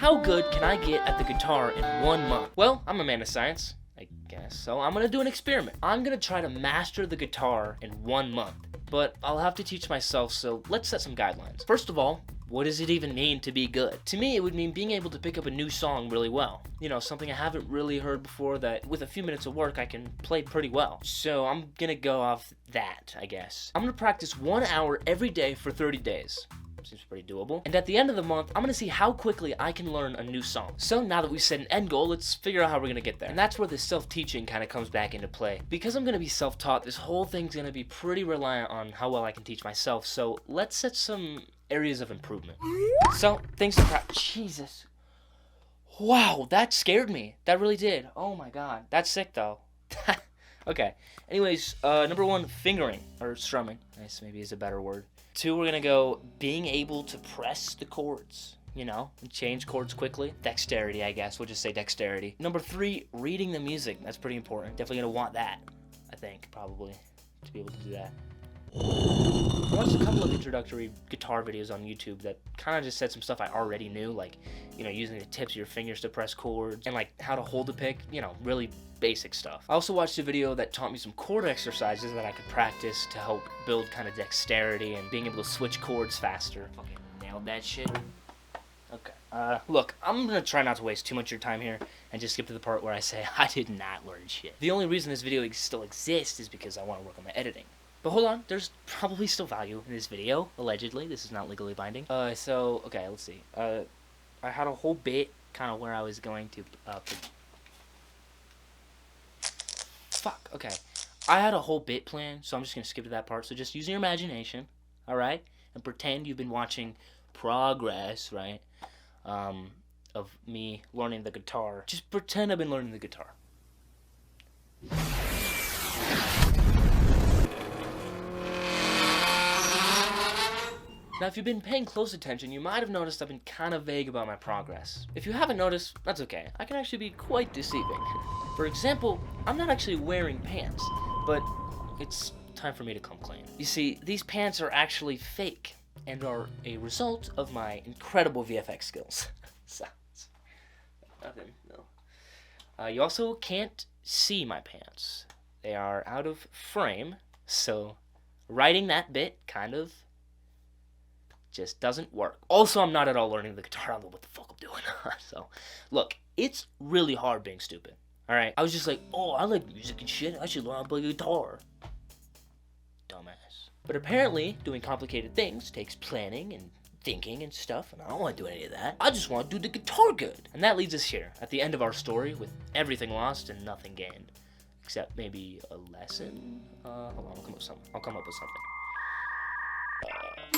how good can I get at the guitar in 1 month? Well, I'm a man of science, I guess, so I'm gonna do an experiment. I'm gonna try to master the guitar in 1 month, but I'll have to teach myself, so let's set some guidelines. First of all, what does it even mean to be good? To me, it would mean being able to pick up a new song really well. You know, something I haven't really heard before that with a few minutes of work I can play pretty well. So I'm gonna go off that, I guess. I'm gonna practice 1 hour every day for 30 days. Seems pretty doable. And at the end of the month, I'm gonna see how quickly I can learn a new song. So now that we've set an end goal, let's figure out how we're gonna get there. And that's where the self-teaching kind of comes back into play. Because I'm gonna be self-taught, this whole thing's gonna be pretty reliant on how well I can teach myself. So let's set some areas of improvement. So, things to practice. Jesus. Wow, that scared me. That really did. Oh my god. That's sick though. Okay. Anyways, number 1, fingering, or strumming, I guess maybe is a better word. 2, we're gonna go being able to press the chords, you know, and change chords quickly. Dexterity, I guess, we'll just say dexterity. Number 3, reading the music, that's pretty important. Definitely gonna want that, I think, probably, to be able to do that. I watched a couple of introductory guitar videos on YouTube that kind of just said some stuff I already knew, like, you know, using the tips of your fingers to press chords, and like how to hold a pick, you know, really basic stuff. I also watched a video that taught me some chord exercises that I could practice to help build kind of dexterity and being able to switch chords faster. Fucking nailed that shit. Okay. Look, I'm gonna try not to waste too much of your time here and just skip to the part where I say I did not learn shit. The only reason this video still exists is because I want to work on my editing. But hold on, there's probably still value in this video, allegedly. This is not legally binding. Okay, let's see. I had a whole bit kind of where I was going to, fuck, okay. I had a whole bit plan, so I'm just going to skip to that part. So just use your imagination, alright? And pretend you've been watching progress, right? Of me learning the guitar. Just pretend I've been learning the guitar. Now, if you've been paying close attention, you might have noticed I've been kind of vague about my progress. If you haven't noticed, that's okay. I can actually be quite deceiving. For example, I'm not actually wearing pants, but it's time for me to come clean. You see, these pants are actually fake and are a result of my incredible VFX skills. Nothing, no. You also can't see my pants. They are out of frame, so writing that bit kind of just doesn't work. Also, I'm not at all learning the guitar. I don't know what the fuck I'm doing. So, look, it's really hard being stupid. Alright? I was just like, oh, I like music and shit. I should learn how to play guitar. Dumbass. But apparently, doing complicated things takes planning and thinking and stuff, and I don't want to do any of that. I just want to do the guitar good. And that leads us here, at the end of our story, with everything lost and nothing gained. Except maybe a lesson? Hold on, I'll come up with something.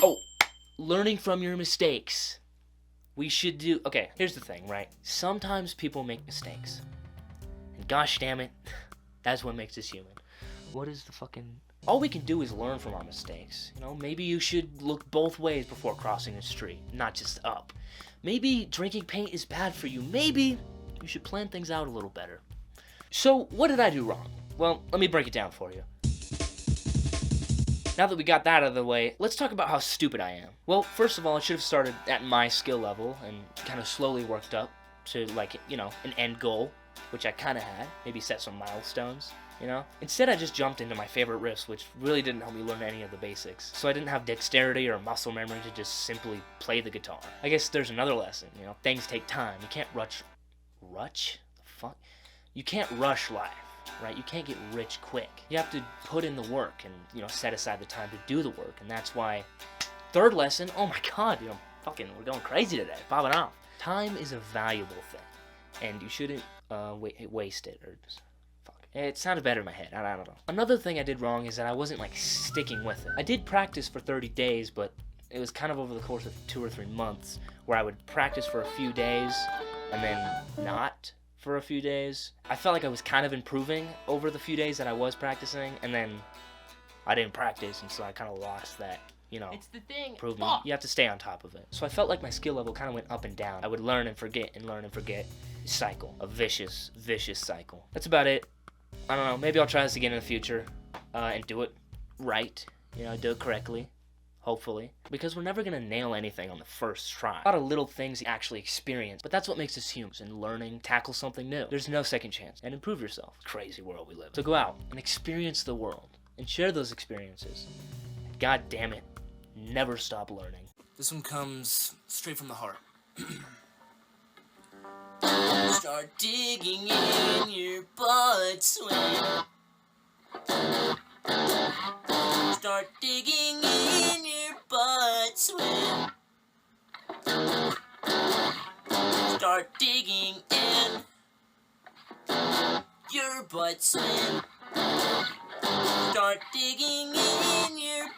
Oh! Learning from your mistakes. We should do... Okay, here's the thing, right? Sometimes people make mistakes. And gosh damn it, that's what makes us human. What is the fucking... All we can do is learn from our mistakes. You know, maybe you should look both ways before crossing the street, not just up. Maybe drinking paint is bad for you. Maybe you should plan things out a little better. So, what did I do wrong? Well, let me break it down for you. Now that we got that out of the way, let's talk about how stupid I am. Well, first of all, I should have started at my skill level and kind of slowly worked up to, like, you know, an end goal, which I kind of had. Maybe set some milestones, you know? Instead, I just jumped into my favorite riffs, which really didn't help me learn any of the basics. So I didn't have dexterity or muscle memory to just simply play the guitar. I guess there's another lesson, you know? Things take time. You can't rush? The fuck? You can't rush life. Right? You can't get rich quick. You have to put in the work and, you know, set aside the time to do the work. And that's why, third lesson, oh my god, you know, we're going crazy today, popping off. Time is a valuable thing, and you shouldn't waste it, or just, fuck. It sounded better in my head, I don't know. Another thing I did wrong is that I wasn't, like, sticking with it. I did practice for 30 days, but it was kind of over the course of 2 or 3 months, where I would practice for a few days, and then not for a few days. I felt like I was kind of improving over the few days that I was practicing, and then I didn't practice, and so I kind of lost that, you know, it's the thing. improvement. You have to stay on top of it. So I felt like my skill level kind of went up and down. I would learn and forget and learn and forget. Cycle. A vicious cycle. That's about it. I don't know. Maybe I'll try this again in the future, and do it right. You know, do it correctly. hopefully, because we're never gonna nail anything on the first try. A lot of little things you actually experience, but that's what makes us humans. In learning, tackle something new. There's no second chance, and improve yourself. Crazy world we live in. So go out and experience the world, and share those experiences. God damn it, never stop learning. This one comes straight from the heart. Start digging in your butt swim. Start digging in your butt swim. Start digging in your butt swim. Start digging in your